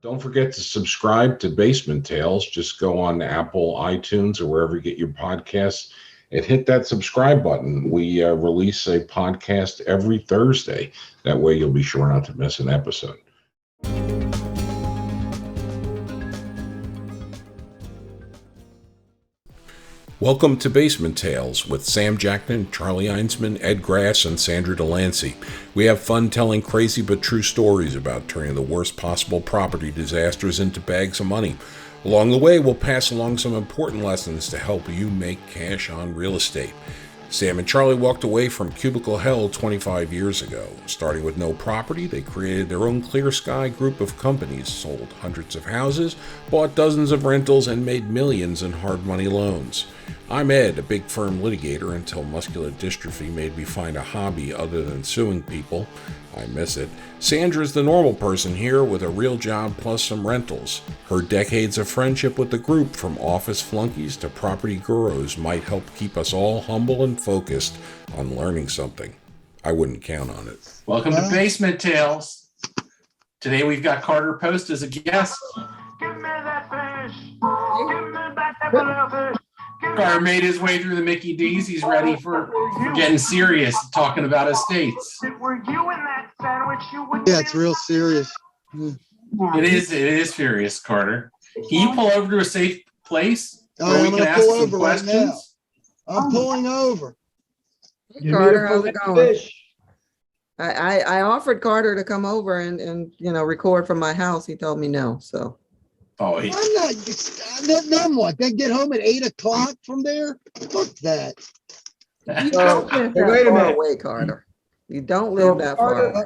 Don't forget to subscribe to Basement Tales. Just go on Apple, iTunes, or wherever you get your podcasts and hit that subscribe button. We release a podcast every Thursday. That way you'll be sure not to miss an episode. Welcome to Basement Tales with Sam Jackman, Charlie Einsman, Ed Grass, and Sandra Delancey. We have fun telling crazy but true stories about turning the worst possible property disasters into bags of money. Along the way, we'll pass along some important lessons to help you make cash on real estate. Sam and Charlie walked away from cubicle hell 25 years ago. Starting with no property, they created their own Clear Sky group of companies, sold hundreds of houses, bought dozens of rentals, and made millions in hard money loans. I'm Ed, a big firm litigator until muscular dystrophy made me find a hobby other than suing people. I miss it. Sandra's the normal person here with a real job plus some rentals. Her decades of friendship with the group, from office flunkies to property gurus, might help keep us all humble and focused on learning something. I wouldn't count on it. Welcome to Basement Tales. Today we've got Carter Post as a guest. Give me that fish. Give me back that little fish. Carter made his way through the Mickey D's. He's ready for getting serious, talking about estates. Were you in that sandwich? Yeah, it's real serious. It is serious, Carter. Can you pull over to a safe place where I'm we can gonna ask pull some over right now. questions? I'm pulling over. Hey, Carter, how's it going? I offered Carter to come over and record from my house. He told me no. So Oh, I'm not. Then what? Then get home at 8 o'clock from there? Fuck that. you don't live that wait a far minute. away, Carter. You don't live that far away.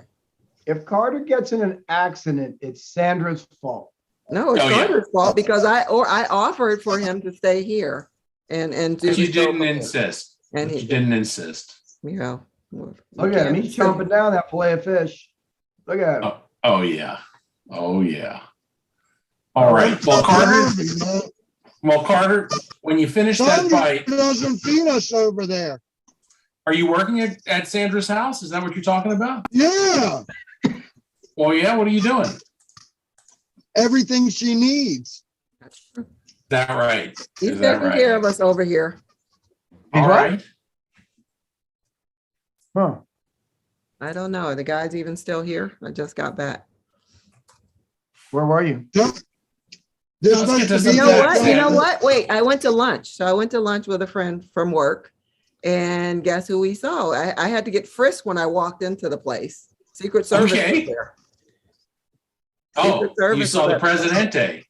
If Carter gets in an accident, it's Sandra's fault. No, it's Oh, yeah. Carter's fault because I offered for him to stay here and do. But you the show didn't from here. insist. And But he you didn't insist. Yeah. Look at him. He's chomping down that fillet of fish. Look at him. Oh yeah. Oh yeah. All right. Well, Carter, when you finish that Sandra bite, doesn't feed us over there. are you working at Sandra's house? Is that what you're talking about? Yeah, Well, yeah. What are you doing? Is everything she needs. that right? He's Is that taking right? care of us over here. All right. Huh. I don't know. Are the guys even still here? I just got back. Where were you? There's Let's get to supposed some to be You know Yeah, what? Sam. You know what? Wait, I went to lunch. So I went to lunch with a friend from work, and guess who we saw? I had to get frisked when I walked into the place. Secret Service Okay. was there. Oh, Secret Service you saw was the at- Presidente.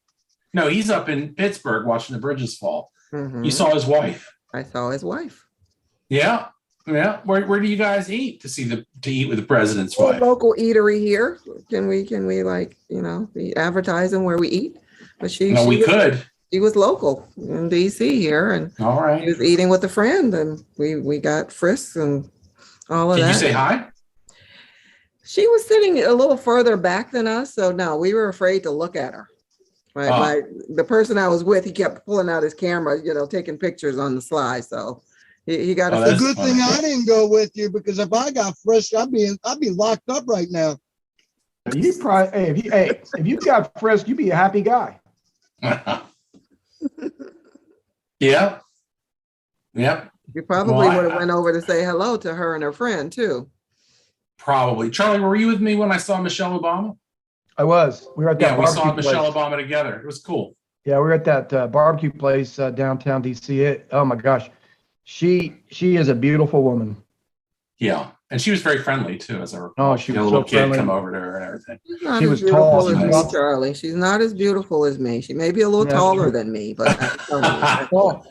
No, he's up in Pittsburgh watching the bridges fall. Mhm. You saw his wife. I saw his wife. Yeah. Yeah. Where do you guys eat to eat with the president's A wife? local eatery here. Can we be advertising where we eat? But No, we could. She was local in DC here, and All she right. was eating with a friend, and we got frisks and all of Did that. you say hi? She was sitting a little further back than us, so no, we were afraid to look at her. Oh. The person I was with, he kept pulling out his camera, taking pictures on the slide. So he got Oh, It's a that's good funny. thing I didn't go with you, because if I got frisked, I'd be locked up right now. You probably. If you got frisked, you'd be a happy guy. Yeah. Yep. You probably Well, would have went over to say hello to her and her friend too. Probably. Charlie, were you with me when I saw Michelle Obama? I was. We were at that Yeah, we saw barbecue Michelle place. Obama together. It was cool. Yeah, we were at that barbecue place downtown DC. Oh my gosh, she is a beautiful woman. Yeah. And she was very friendly too, as I recall. Oh, she She had a was little so kid friendly. come over to her and everything. She's not She as was beautiful tall. as She me, was- Charlie. She's not as beautiful as me. She may be a little That's taller true. than me, but I'm telling you. Well,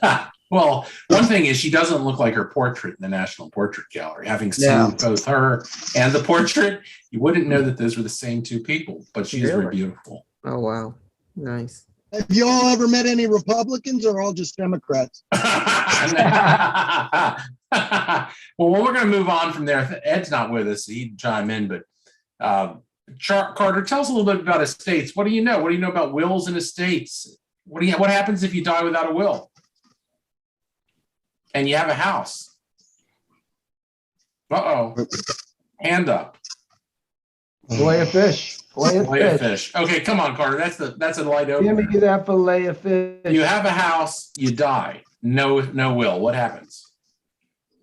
Well, one thing is she doesn't look like her portrait in the National Portrait Gallery. Having seen Yeah. both her and the portrait, you wouldn't know that those were the same two people, but she is very Really? beautiful. Oh wow, nice. Have you all ever met any Republicans, or all just Democrats? Well, we're going to move on from there. Ed's not with us. He'd chime in, but Carter, tell us a little bit about estates. What do you know? What do you know about wills and estates? What happens if you die without a will and you have a house? Uh-oh. Hand up. fillet of fish. Fillet of fish. Okay, come on, Carter. That's a light Give opener. me that fillet of fish. You have a house, you die. No will. What happens?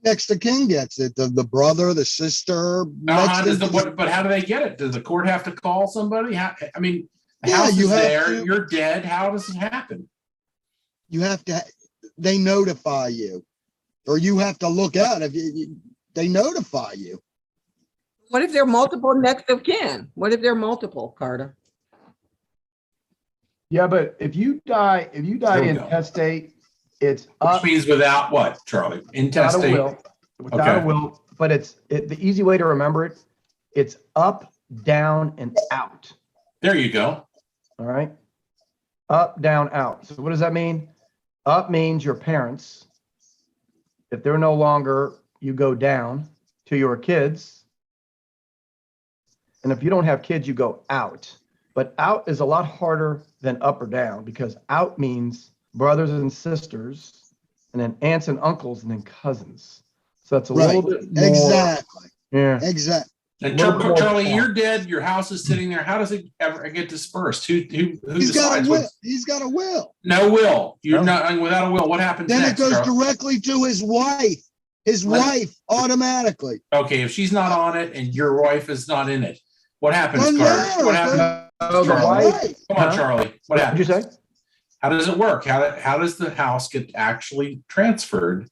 Next of kin gets it. The brother, the sister. But how do they get it? Does the court have to call somebody? I mean, the house you is have there. to. You're dead. How does it happen? You have to. They notify you, or you have to look out. They notify you. What if there are multiple next of kin? What if there are multiple, Carter? Yeah, but if you die There we go. intestate, it's Which up means without what, Charlie? without a Intestate. will. Without Okay. a will, but the easy way to remember it, it's up, down, and out. There you go. All right. Up, down, out. So what does that mean? Up means your parents. If they're no longer, you go down to your kids. And if you don't have kids, you go out. But out is a lot harder than up or down, because out means brothers and sisters, and then aunts and uncles, and then cousins. So that's a little bit more. Exactly. Yeah. Exactly. And A little bit more Charlie, fun. you're dead. Your house is sitting there. How does it ever get dispersed? Who He's got decides? a will. He's got a will. No will. You're No. not without a will. What happens Then next? it goes Charlie? directly to his wife. His Let- wife automatically. Okay, if she's not on it and your wife is not in it, what happens, Well, Carter? no, What happens? Oh, the Charlie. wife. Come on, Huh? Charlie. What What happens? did you say? How does it work? How does the house get actually transferred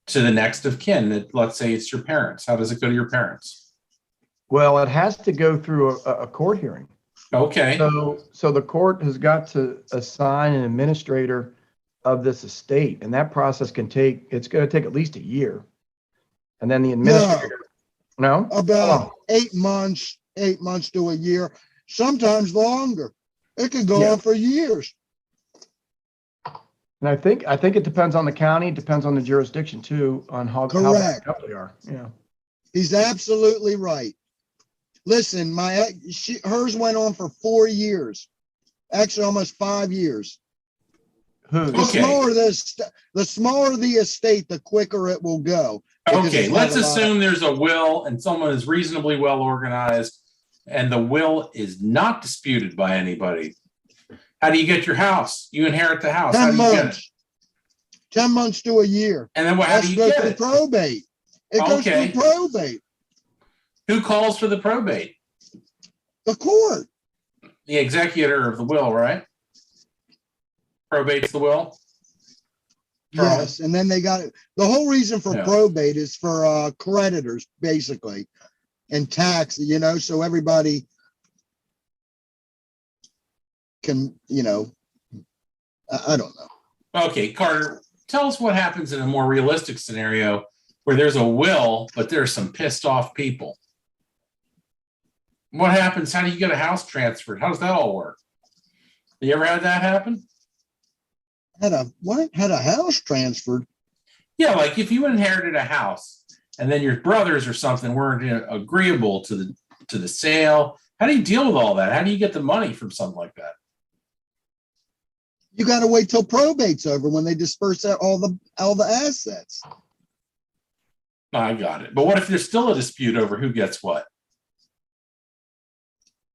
to the next of kin? That, let's say it's your parents. How does it go to your parents? Well, it has to go through a court hearing. Okay. So the court has got to assign an administrator of this estate, and that process it's going to take at least a year. And then the administrator, no? About 8 months, 8 months to a year, sometimes longer. It could go Yeah. on for years. And I think it depends on the county, it depends on the jurisdiction too, on how Correct. backed up they are. Yeah. He's absolutely right. Listen, hers went on for 4 years, actually almost 5 years. Who? The Okay. smaller the estate, the quicker it will go. because Okay, it's let's not a lot of- assume there's a will and someone is reasonably well organized and the will is not disputed by anybody. How do you get your house? You inherit the house. How 10 do you get it? months. 10 months to a year. And then how do you Goes get through it? probate. It goes Okay. through probate. Who calls for the probate? The court. The executor of the will, right? Probate's the will? Charlie? Yes, and then they got it. The whole reason for Yeah. probate is for creditors, basically, and tax, so everybody can, I don't know. Okay, Carter, tell us what happens in a more realistic scenario where there's a will, but there's some pissed off people. What happens? How do you get a house transferred? How does that all work? You ever had that happen? Had a house transferred. Yeah, like if you inherited a house and then your brothers or something weren't agreeable to the sale, how do you deal with all that? How do you get the money from something like that? You got to wait till probate's over when they disperse out all the assets. I got it. But what if there's still a dispute over who gets what?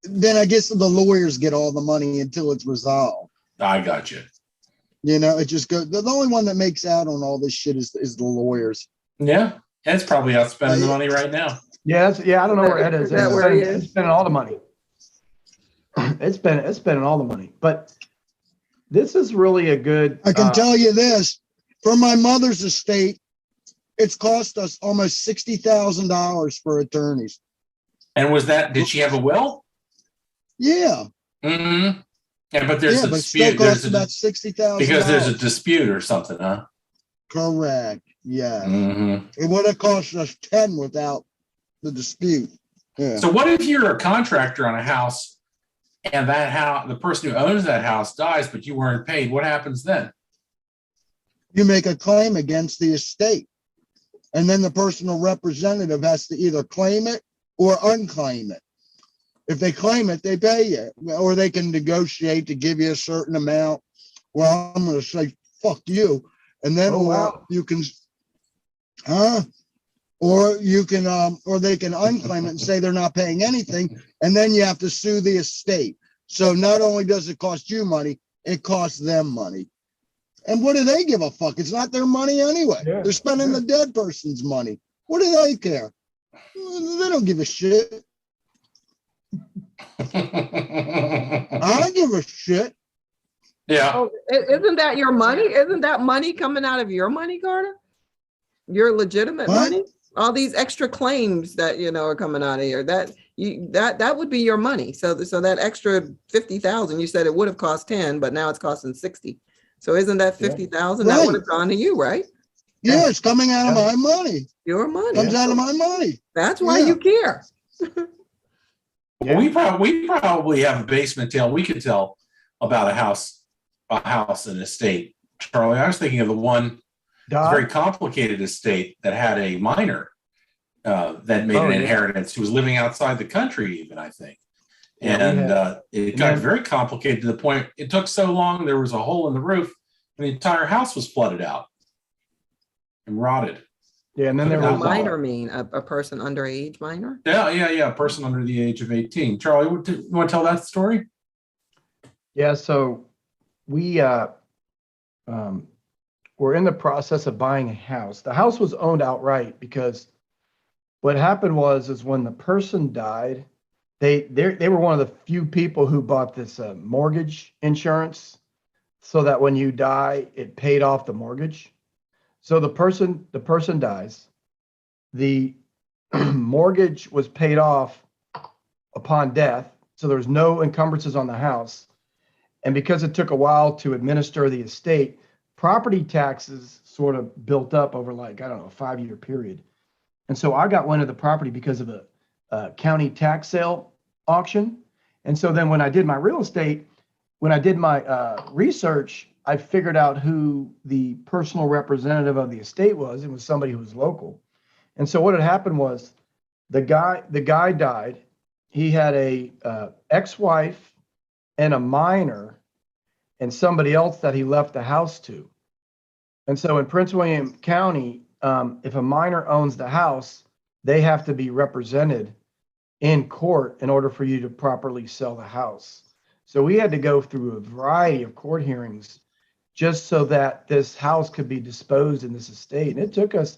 Then I guess the lawyers get all the money until it's resolved. I got you. It just goes. The only one that makes out on all this shit is the lawyers. Yeah, Ed's probably out spending the money right now. Yeah, I don't know where Ed is. Is that where he is? It's spending all the money. It's spending all the money. But this is really a good. I can tell you this: for my mother's estate, it's cost us almost $60,000 for attorneys. And did she have a will? Yeah, Mm-hmm. Yeah, but there's a but it still dispute. costs about $60,000 Because there's a dispute or something, huh? Correct. Yeah, Mm-hmm. it would have cost us 10 without the dispute. Yeah. So what if you're a contractor on a house and the person who owns that house dies, but you weren't paid? What happens then? You make a claim against the estate, and then the personal representative has to either claim it or unclaim it. If they claim it, they pay you, or they can negotiate to give you a certain amount. Well, I'm going to say, fuck you. And then Oh, wow. you can, Or you can, or they can unclaim it and say they're not paying anything, and then you have to sue the estate. So not only does it cost you money, it costs them money. And what do they give a fuck? It's not their money anyway. Yeah, They're spending yeah. the dead person's money. What do they care? They don't give a shit. I don't give a shit. Yeah. Oh, isn't that your money? Isn't that money coming out of your money, Carter? Your legitimate What? money? All these extra claims that are coming out of here. That would be your money. So that extra 50,000, you said it would have cost 10, but now it's costing 60. So isn't that 50,000 that would have gone to you, right? Yeah, it's coming out of my money. Your money. Comes out of my money. That's why Yeah. you care. Well, we probably have a basement tale we could tell about a house and estate. Charlie, I was thinking of the one, it's a very complicated estate that had a minor that made an inheritance who was living outside the country even, I think. And it got very complicated to the point it took so long, there was a hole in the roof and the entire house was flooded out and rotted. Yeah, and then there What was does minor mean? A person underage minor? Yeah, a person under the age of 18. Charlie, you want to tell that story? Yeah, so we were in the process of buying a house. The house was owned outright because what happened is when the person died, they were one of the few people who bought this mortgage insurance so that when you die, it paid off the mortgage. So the person dies, the mortgage was paid off upon death, so there was no encumbrances on the house. And because it took a while to administer the estate, property taxes sort of built up over a 5-year period. And so I got wind of the property because of a county tax sale auction. And so then when I did my real estate, when I did my research, I figured out who the personal representative of the estate was. It was somebody who was local. And so what had happened was the guy died. He had a ex-wife and a minor and somebody else that he left the house to. And so in Prince William County, if a minor owns the house, they have to be represented in court in order for you to properly sell the house. So we had to go through a variety of court hearings just so that this house could be disposed in this estate. And it took us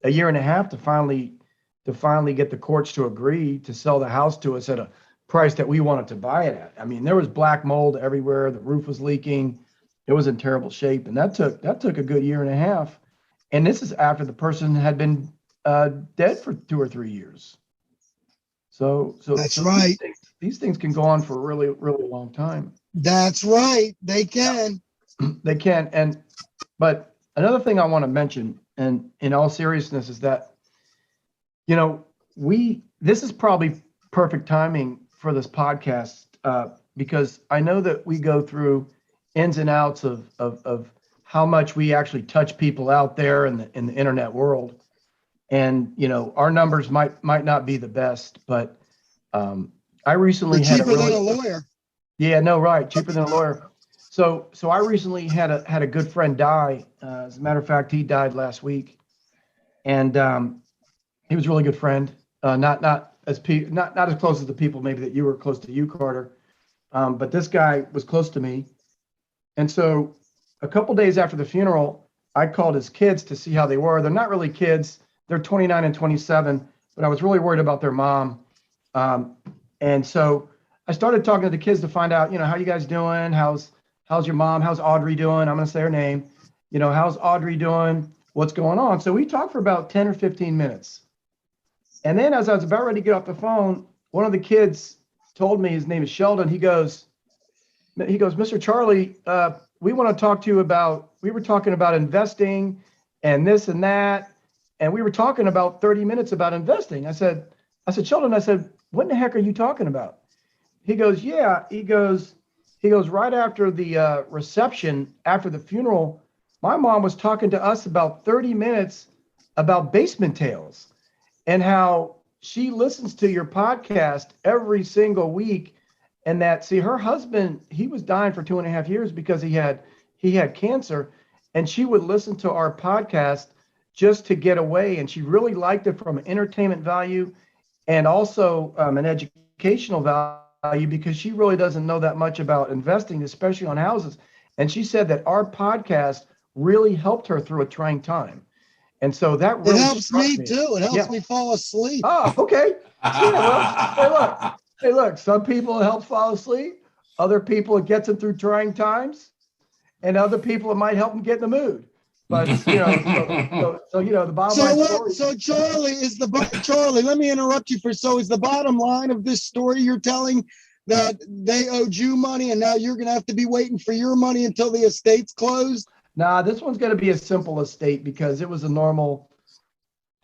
a year and a half to finally get the courts to agree to sell the house to us at a price that we wanted to buy it at. I mean, there was black mold everywhere. The roof was leaking. It was in terrible shape. And that took a good year and a half. And this is after the person had been dead for 2 or 3 years. So That's right. These things can go on for a really, really long time. That's right. They can. They can. But another thing I want to mention, and in all seriousness, is that, this is probably perfect timing for this podcast because I know that we go through ins and outs of how much we actually touch people out there in the internet world. And, our numbers might not be the best, but I recently had cheaper than a lawyer. Yeah, no, right. Cheaper than a lawyer. So I recently had a good friend die. As a matter of fact, he died last week, and he was a really good friend. Not as close as the people maybe that you were close to you, Carter. But this guy was close to me, and so a couple days after the funeral, I called his kids to see how they were. They're not really kids; they're 29 and 27. But I was really worried about their mom, and so I started talking to the kids to find out, how you guys doing? How's your mom? How's Audrey doing? I'm going to say her name. How's Audrey doing? What's going on? So we talked for about 10 or 15 minutes. And then as I was about ready to get off the phone, one of the kids told me, his name is Sheldon. He goes, Mr. Charlie, we want to talk to you we were talking about investing and this and that. And we were talking about 30 minutes about investing. I said, Sheldon, what in the heck are you talking about? He goes, yeah. He goes, right after the reception, after the funeral, my mom was talking to us about 30 minutes about basement tales and how she listens to your podcast every single week. And that, her husband, he was dying for 2.5 years because he had cancer. And she would listen to our podcast just to get away. And she really liked it from an entertainment value and also an educational value, because she really doesn't know that much about investing, especially on houses. And she said that our podcast really helped her through a trying time. And so that It really helps struck me too. It helps Yeah. me fall asleep. Oh, okay. Yeah, well, hey, look, some people it helps fall asleep. Other people it gets them through trying times. And other people it might help them get in the mood. But, the bottom line story. So Charlie, let me interrupt you so is the bottom line of this story you're telling that they owed you money and now you're going to have to be waiting for your money until the estate's closed? Nah, this one's going to be a simple estate because it was a normal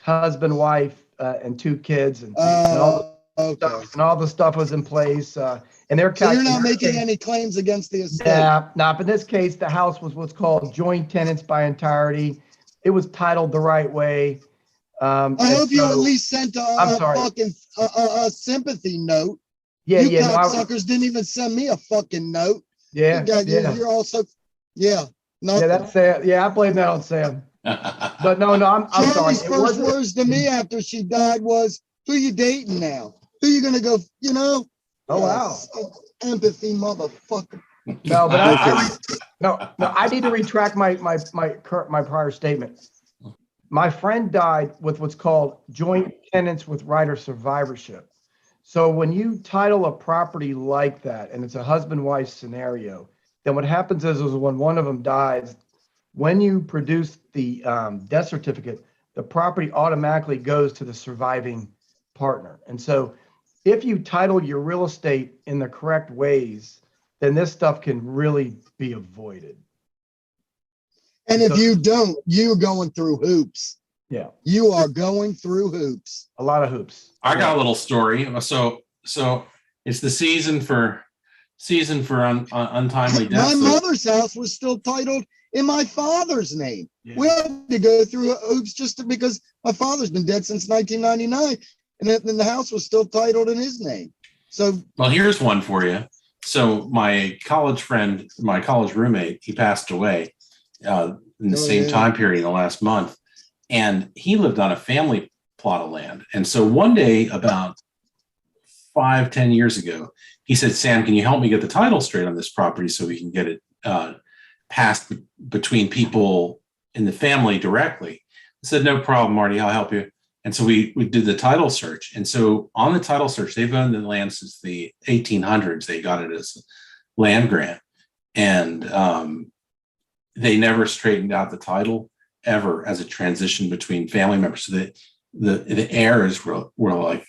husband, wife, and 2 kids, and all the stuff was in place. And they're So you're not making any claims against the estate? Nah. But in this case, the house was what's called joint tenants by entirety. It was titled the right way. I hope you at least sent a fucking sympathy note. Yeah, you cocksuckers didn't even send me a fucking note. Yeah, You're also, yeah, that's Sam. Yeah, I blame that on Sam. But no, I'm sorry. Charlie's first words to me after she died was, "Who you dating now? Who you gonna go?" You know? Oh wow, empathy, motherfucker. No, but I need to retract my prior statement. My friend died with what's called joint tenants with right of survivorship. So when you title a property like that, and it's a husband-wife scenario, then what happens is when one of them dies, when you produce the death certificate, the property automatically goes to the surviving partner. And so if you title your real estate in the correct ways, then this stuff can really be avoided. And if you don't, you're going through hoops. Yeah. You are going through hoops. A lot of hoops. I got a little story. So it's the season for untimely deaths. My mother's house was still titled in my father's name. Yeah. We had to go through hoops because my father's been dead since 1999, and then the house was still titled in his name. So, well, here's one for you. So my college friend, my college roommate, he passed away in the same time period in the last month, and he lived on a family plot of land. And so one day, about 5-10 years ago, he said, "Sam, can you help me get the title straight on this property so we can get it passed between people in the family directly?" I said, "No problem, Marty, I'll help you." And so we did the title search. And so on the title search, they've owned the land since the 1800s. They got it as a land grant. And they never straightened out the title ever as a transition between family members. So that the heirs were like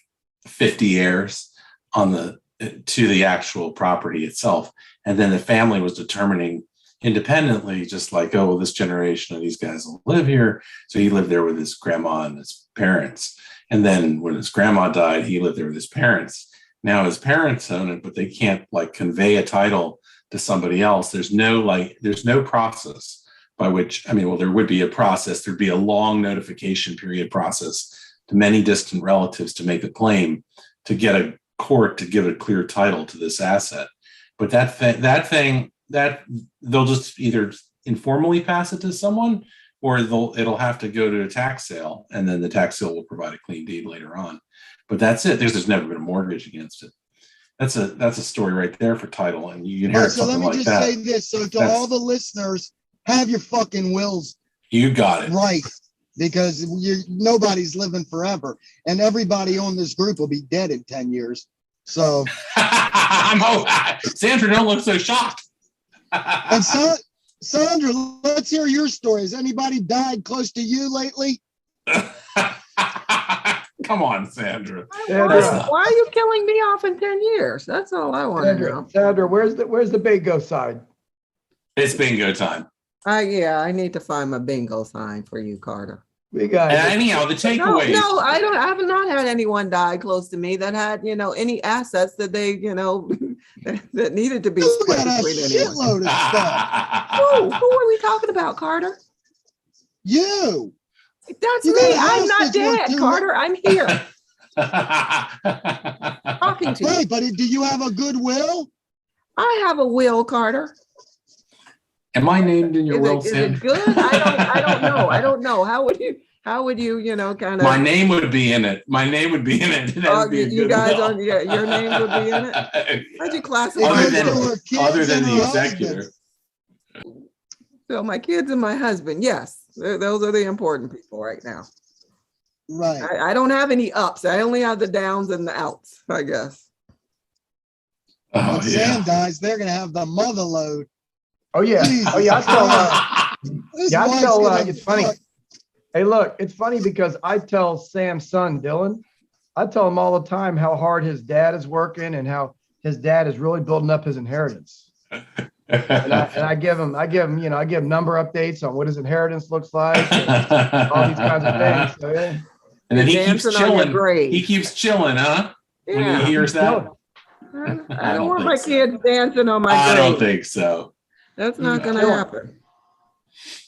50 heirs to the actual property itself. And then the family was determining independently, just like, oh, well, this generation of these guys will live here. So he lived there with his grandma and his parents. And then when his grandma died, he lived there with his parents. Now his parents own it, but they can't like convey a title to somebody else. There's no process by which, there would be a process. There'd be a long notification period process to many distant relatives to make a claim to get a court to give a clear title to this asset. But that thing they'll just either informally pass it to someone, or it'll have to go to a tax sale, and then the tax sale will provide a clean deed later on. But that's it. There's never been a mortgage against it. That's a story right there for title, and you inherit something like that. So let me just say this: so to all the listeners, have your fucking wills. You got it right, because nobody's living forever, and everybody on this group will be dead in 10 years. So, Sandra, don't look so shocked. And so, Sandra, let's hear your story. Has anybody died close to you lately? Come on, Sandra. Why are you killing me off in 10 years? That's all I want to know. Sandra, where's the bingo side? It's bingo time. Yeah, I need to find my bingo sign for you, Carter. We got it. Anyhow, the takeaway. No, I have not had anyone die close to me that had, any assets that they, that needed to be split between anyone. Shitload of stuff. Who are we talking about, Carter? You. That's me. I'm not dead, Carter. I'm here. Talking to you. Right, but do you have a good will? I have a will, Carter. Am I named in your will, Is it good? I don't know. How would you? how would you, kind My of, name would be in it. My name would be in it. That would be a you good guys will. on, your names would be in it? How'd you It classify? Other goes than- to her kids Other than and the her executor. husband. So my kids and my husband, yes, those are the important people right now. Right. I don't have any ups. I only have the downs and the outs, I guess. Oh, When yeah. Sam dies, they're gonna have the mother load. Oh, yeah. Jesus Oh, yeah. I tell, This yeah, I wife's tell, gonna it's funny. fuck- Hey, look, it's funny because I tell Sam's son, Dylan, I tell him all the time how hard his dad is working and how his dad is really building up his inheritance. And I give him, I give number updates on what his inheritance looks like, and all these kinds of things. So, yeah. And then he You're keeps dancing on your chilling. grave. He keeps chilling, huh? When he Yeah, hears that. I don't want think my so. kids dancing on my I don't grave. think so. That's not He's gonna chilling. happen.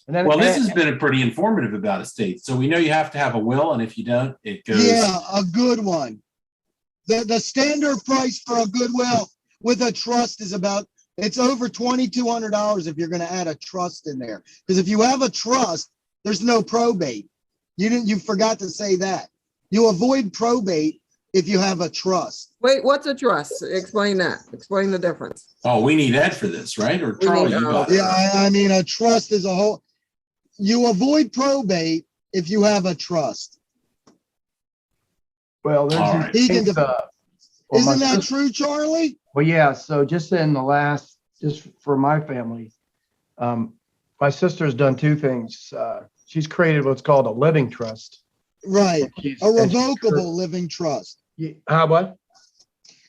And then, Well, this and- has been pretty informative about estates. So we know you have to have a will, and if you don't, it goes. Yeah, a good one. The standard price for a good will with a trust is it's over $2,200 if you're gonna add a trust in there. Because if you have a trust, there's no probate. You forgot to say that. You avoid probate if you have a trust. Wait, what's a trust? Explain that. Explain the difference. Oh, we need Ed for this, right? Or We Charlie, need- you got it. Yeah, I mean, a trust is a whole, you avoid probate if you have a trust. well, there's All these right. He can things, def- well, my Isn't that sister- true, Charlie? Well, yeah. So just for my family, my sister's done two things. She's created what's called a living trust. Right, And she's- a and she's revocable living trust. what?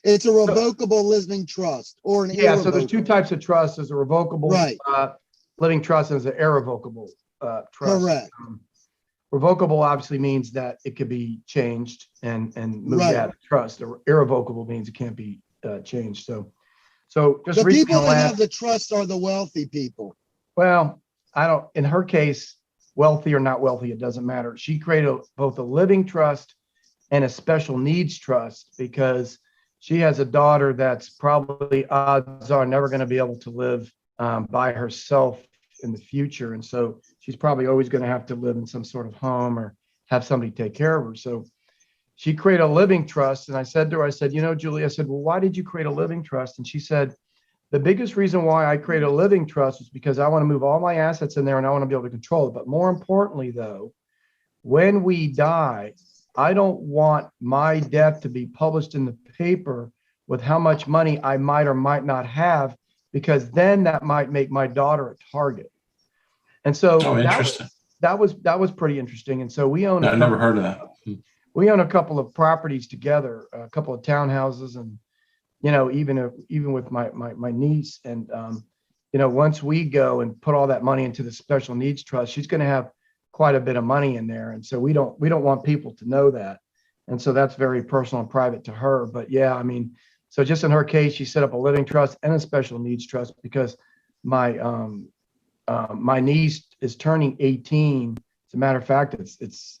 It's a revocable living trust or an Yeah, so there's two irrevocable. types of trusts. There's a revocable Right. living trust and there's an irrevocable trust. Correct. Revocable obviously means that it could be changed and moved Right. out of trust. Or irrevocable means it can't be changed. So just The recently, people that last, have the trust are the wealthy people. well, I don't, in her case, wealthy or not wealthy, it doesn't matter. She created both a living trust and a special needs trust because she has a daughter that's probably odds are never going to be able to live by herself in the future. And so she's probably always going to have to live in some sort of home or have somebody take care of her. So she created a living trust. And I said to her, I said, Julie, I said, well, why did you create a living trust? And she said, the biggest reason why I created a living trust was because I want to move all my assets in there and I want to be able to control it. But more importantly, though, when we die, I don't want my death to be published in the paper with how much money I might or might not have, because then that might make my daughter a target. And so Oh, interesting. that was pretty interesting. And so we own No, I never heard of that. we own a couple of properties together, a couple of townhouses, and even with my niece. And once we go and put all that money into the special needs trust, she's going to have quite a bit of money in there. And so we don't want people to know that. And so that's very personal and private to her. But yeah, I mean, so just in her case, she set up a living trust and a special needs trust because my niece is turning 18. As a matter of fact, it's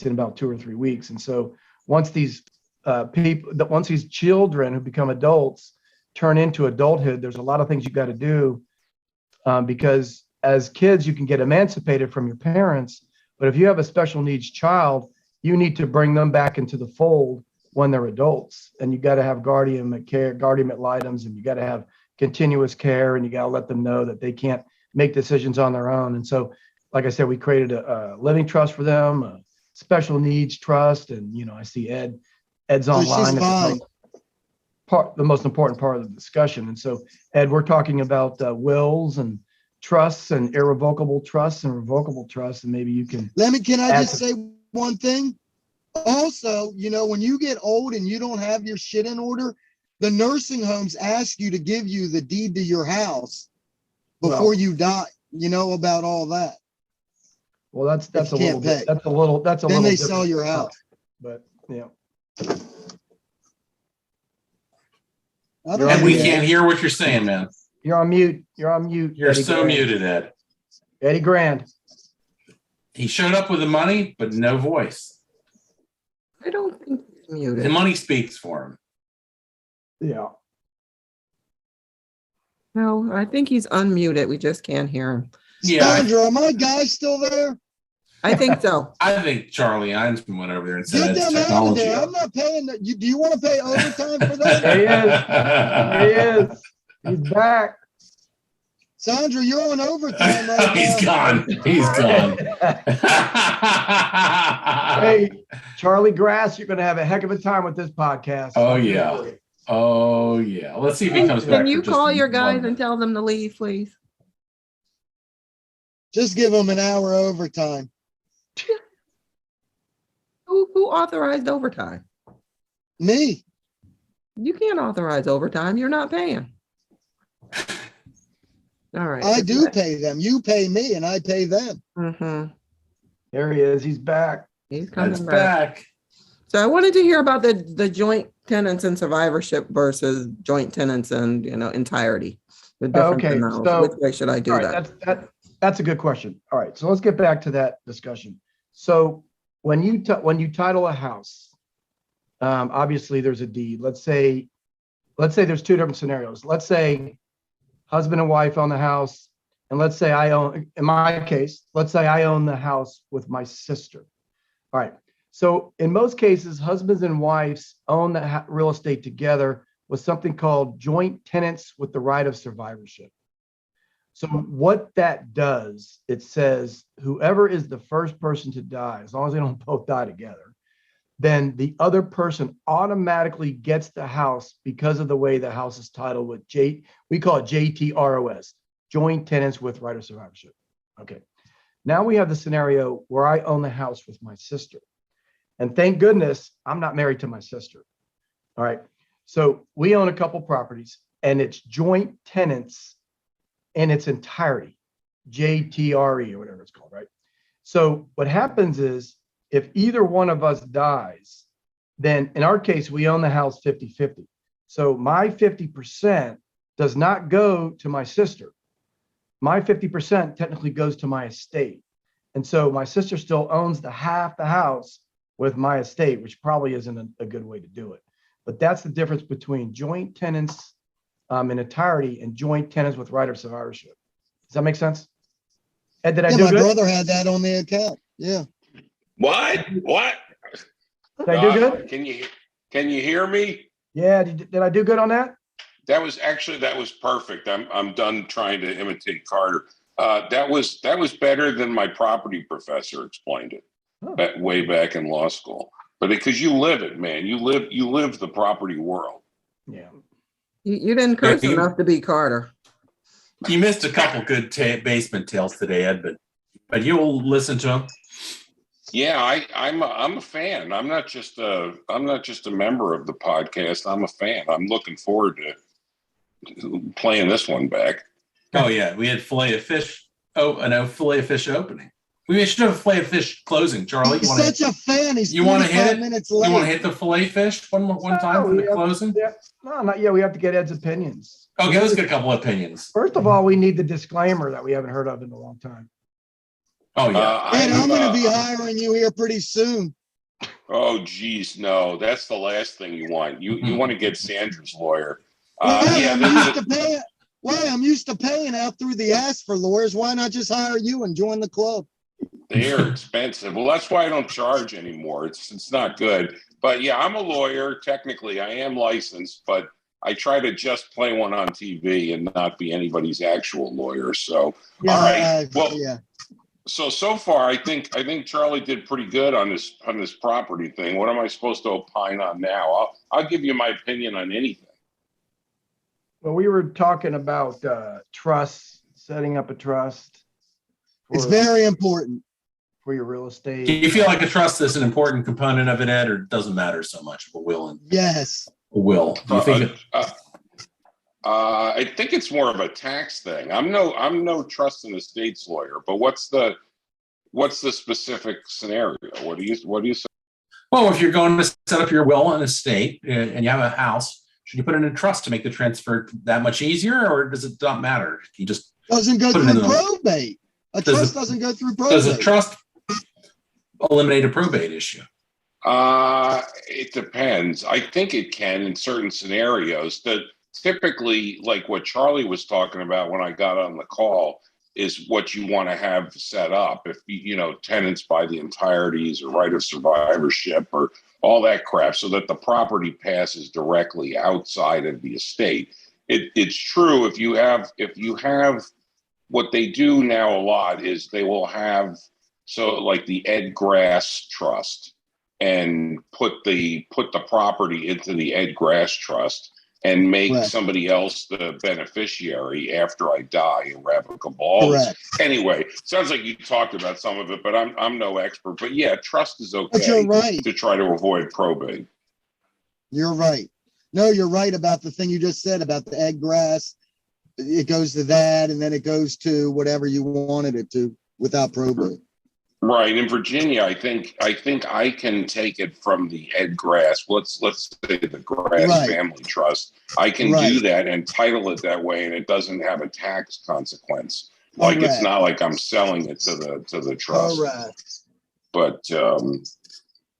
in about 2 or 3 weeks. And so once these once these children who become adults turn into adulthood, there's a lot of things you got to do because as kids, you can get emancipated from your parents. But if you have a special needs child, you need to bring them back into the fold when they're adults. And you got to have guardian ad litem, and you got to have continuous care, and you got to let them know that they can't make decisions on their own. And so, like I said, we created a living trust for them, a special needs trust. And, I see Ed's So online. she's fine. The most important part of the discussion. And so, Ed, we're talking about wills and trusts and irrevocable trusts and revocable trusts. And maybe you can. Can I add just say one thing? Also, when you get old and you don't have your shit in order, the nursing homes ask you to give you the deed to your house before you die. You know about all that. Well, that's If a you little can't bit. pay. That's a little. Then they different sell your house. But yeah. I don't And know. we can't hear what you're saying, man. You're on mute. You're on mute. You're Eddie so Grand. muted, Ed. Eddie Grand. He showed up with the money, but no voice. I don't think he's The muted. money speaks for him. Yeah. No, I think he's unmuted. We just can't hear him. Yeah. Sandra, are my guys still there? I think so. I think Charlie Einsman went over there and said Get it's them out of technology. there. I'm not paying that. Do you want to pay overtime for There that? he is. He's back. Sandra, you're on overtime right He's now. gone. He's gone. Hey, Charlie Grass, you're going to have a heck of a time with this podcast. Oh, yeah. Oh, yeah. Let's see if he comes back. Can you for just call your one guys and minute. tell them to leave, please? Just give them an hour overtime. Who authorized overtime? Me. You can't authorize overtime. You're not paying. All right. I do pay them. You pay me and I pay them. Mm-hmm. There he is. He's back. He's coming That's back. back. So I wanted to hear about the joint tenants and survivorship versus joint tenants and, entirety. The difference Okay, in those. so- Which way should I do All right, that? that's a good question. All right, so let's get back to that discussion. So when you title a house, obviously there's a deed. Let's say there's two different scenarios. Let's say husband and wife own the house, and let's say in my case, let's say I own the house with my sister. All right. So in most cases, husbands and wives own the real estate together with something called joint tenants with the right of survivorship. So what that does, it says whoever is the first person to die, as long as they don't both die together, then the other person automatically gets the house because of the way the house is titled with we call it JTROS, joint tenants with right of survivorship. Okay. Now we have the scenario where I own the house with my sister. And thank goodness I'm not married to my sister. All right. So we own a couple properties and it's joint tenants in its entirety, JTRE or whatever it's called, right? So what happens is if either one of us dies, then in our case, we own the house 50-50. So my 50% does not go to my sister. My 50% technically goes to my estate. And so my sister still owns half the house with my estate, which probably isn't a good way to do it. But that's the difference between joint tenants in entirety and joint tenants with right of survivorship. Does that make sense? Ed, did I Yeah, do my good? brother had that on the account. Yeah. What? Did I do good? Can you hear me? Yeah, did I do good on that? That was perfect. I'm done trying to imitate Carter. That was better than my property professor explained it way back in law school. But because you live it, man, you live the property world. Yeah. You didn't curse Yeah, enough to be Carter. You missed a couple good basement tales today, Ed, but you'll listen to them. Yeah, I'm a fan. I'm not just a member of the podcast. I'm a fan. I'm looking forward to playing this one back. Oh yeah, we had fillet of fish. Fillet of fish opening. We should have a fillet of fish closing. Charlie, He's such a fan. He's you want to hit 45 it? minutes You late. want to hit the fillet fish one time for the closing? Yeah. No, not yet. We have to get Ed's opinions. Okay, let's get a couple opinions. First of all, we need the disclaimer that we haven't heard of in a long time. Oh yeah. And I'm going to be hiring you here pretty soon. Oh, geez, no, that's the last thing you want. You want to get Sandra's lawyer. I'm used to paying out through the ass for lawyers. Why not just hire you and join the club? They are expensive. Well, that's why I don't charge anymore. It's not good. But yeah, I'm a lawyer. Technically, I am licensed, but I try to just play one on TV and not be anybody's actual lawyer. So, Yeah, all right. Well, yeah. So far, I think Charlie did pretty good on this property thing. What am I supposed to opine on now? I'll give you my opinion on anything. Well, we were talking about trusts, setting up a trust. It's very important. For your real estate. Do you feel like a trust is an important component of it, Ed, or it doesn't matter so much of a will? Yes. A will. Do you think I think it's more of a tax thing. I'm no trust and estates lawyer, but what's the specific scenario? What do you say? Well, if you're going to set up your will and estate and you have a house, should you put it in a trust to make the transfer that much easier, or does it not matter? You just Doesn't go put it in through the- probate. A trust doesn't go through probate. Does a trust eliminate a probate issue? It depends. I think it can in certain scenarios. Typically, like what Charlie was talking about when I got on the call, is what you want to have set up. If tenants buy the entirities or right of survivorship or all that crap, so that the property passes directly outside of the estate. It's true if you have what they do now a lot is they will have like the Ed Grass Trust and put the property into the Ed Grass Trust and make Correct. somebody else the beneficiary after I die, irrevocable. Correct. Anyway, sounds like you talked about some of it, but I'm no expert. But yeah, trust is okay But you're right. to try to avoid probate. You're right. No, you're right about the thing you just said about the egg grass. It goes to that, and then it goes to whatever you wanted it to without probate. Right. In Virginia, I think I can take it from the Ed Grass. Let's say the Grass Right. Family Trust. I can Right. do that and title it that way, and it doesn't have a tax consequence. Like it's Correct. not like I'm selling it to the trust. Correct. But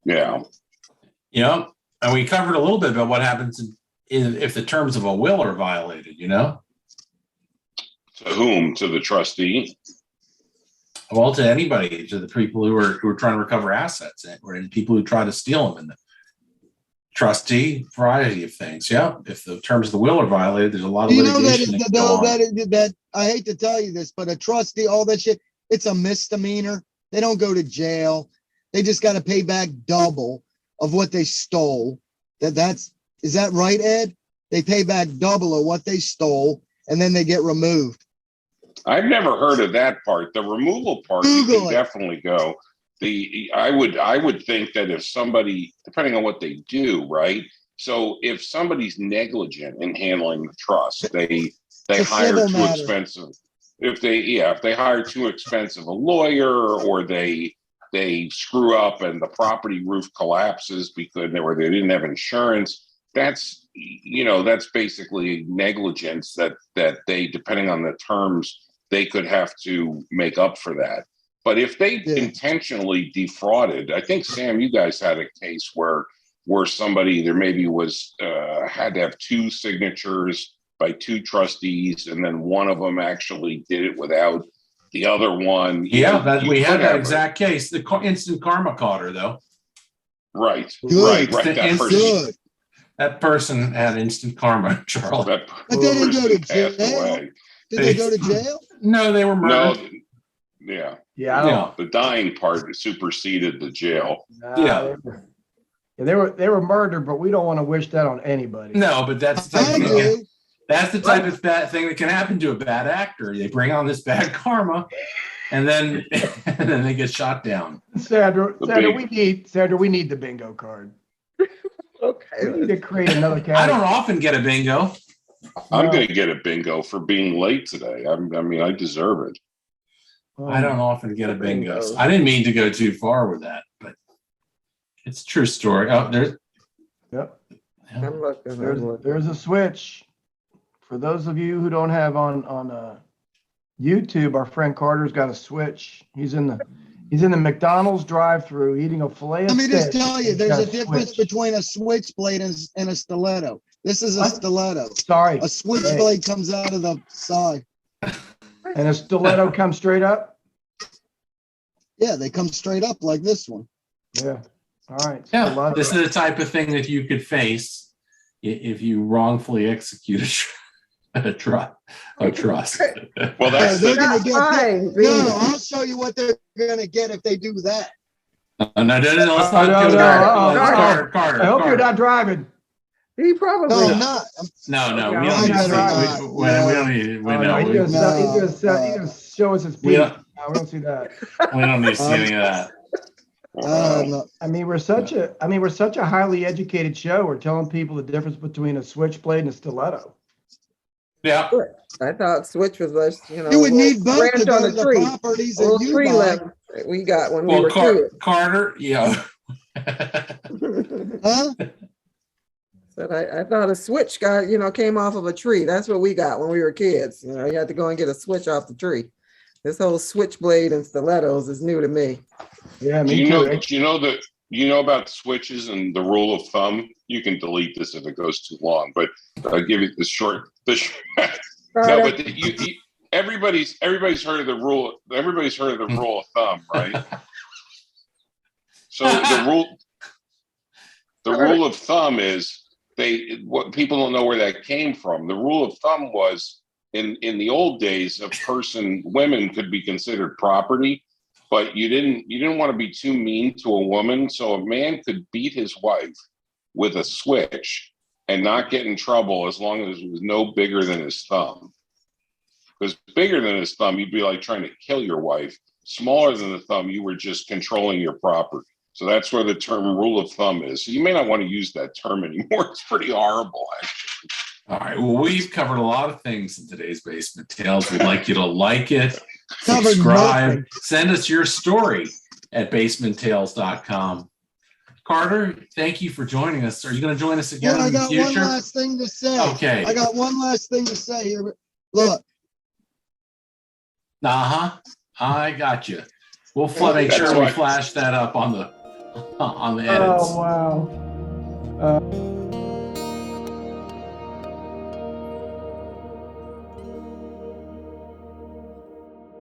yeah. Yeah. And we covered a little bit about what happens if the terms of a will are violated, To whom? To the trustee? Well, to anybody, to the people who are trying to recover assets, or the people who try to steal them, and the trustee, variety of things. Yeah, if the terms of the will are violated, there's a lot of You know litigation that can go on. that I hate to tell you this, but a trustee, all that shit, it's a misdemeanor. They don't go to jail. They just got to pay back double of what they stole. Is that right, Ed? They pay back double of what they stole, and then they get removed. I've never heard of that part. The removal part, Google you can it. definitely go. I would think that if somebody, depending on what they do, right? So if somebody's negligent in handling the trust, they It's a hire civil too matter. expensive. If they hire too expensive a lawyer, or they screw up and the property roof collapses because they didn't have insurance, that's basically negligence that they, depending on the terms, they could have to make up for that. But if they intentionally defrauded, I think, Sam, you guys had a case where somebody there maybe was had to have two signatures by two trustees, and then one of them actually did it without the other one. We had that exact case. The instant karma caught her, though. Right. Good. Right. That person, Good. That person had instant karma, Charlie. that But they didn't go to person passed jail. away. Did they go to jail? No, they were No, murdered. yeah. Yeah, I don't. The dying part superseded the jail. Yeah. They were murdered, but we don't want to wish that on anybody. No, but that's the type I of thing. do. That's the type of bad thing that can happen to a bad actor. They bring on this bad karma, and then they get shot down. Sandra, we need the bingo card. Okay. We need to create another category. I don't often get a bingo. I'm going to get a bingo for being late today. I deserve it. I don't often get a bingo. Bingo. I didn't mean to go too far with that, but it's a true story. Oh, there's. Yep. I'm looking. There's a switch. For those of you who don't have on YouTube, our friend Carter's got a switch. He's in the McDonald's drive-through eating a filet of Let me steak. just tell you, He's there's got a difference switch. between a switchblade and a stiletto. This is a What? stiletto. Sorry. A switchblade comes out of the side. And a stiletto comes straight up? Yeah, they come straight up like this one. Yeah. All right. Yeah, Stiletto. this is the type of thing that you could face if you wrongfully execute a trust. Well, that's They're the, gonna get Fine, No, I'll show you what they're gonna get if they do that. No, let's not No, go no, there. no, Carter. I hope you're not driving. He probably. No, I'm not. No, Okay, we don't need to I'm see. not. We don't need. We Oh, no, know. he's We gonna show us his We penis. don't- No, we don't see that. don't need to see any of that. No. I mean, we're such a highly educated show. We're telling people the difference between a switchblade and a stiletto. Yeah. I thought switch was just, You would need both to branch on go a to the tree. properties A little that you tree buy. limb we got when we Well, were kids. Carter. Yeah. Huh? But I thought a switch came off of a tree. That's what we got when we were kids. You had to go and get a switch off the tree. This whole switchblade and stilettos is new to me. Yeah, do me you too. know you know about switches and the rule of thumb? You can delete this if it goes too long, but I'll give you the short. No, but everybody's heard of the rule. Everybody's heard of the rule of thumb, right? So the rule of thumb is what people don't know where that came from. The rule of thumb was in the old days, women could be considered property, but you didn't want to be too mean to a woman. So a man could beat his wife with a switch and not get in trouble as long as it was no bigger than his thumb. Because bigger than his thumb, you'd be like trying to kill your wife. Smaller than the thumb, you were just controlling your property. So that's where the term rule of thumb is. So you may not want to use that term anymore. It's pretty horrible, actually. All right. Well, we've covered a lot of things in today's Basement Tales. We'd like you to like it, Covered subscribe, nothing. send us your story at basementtales.com. Carter, thank you for joining us. Are you going to join us again Yeah, I in the got one future? last thing to say. Okay. I got one last thing to say here. Look, I got you. We'll make That's sure we right. flash that up on the edits. Oh, wow.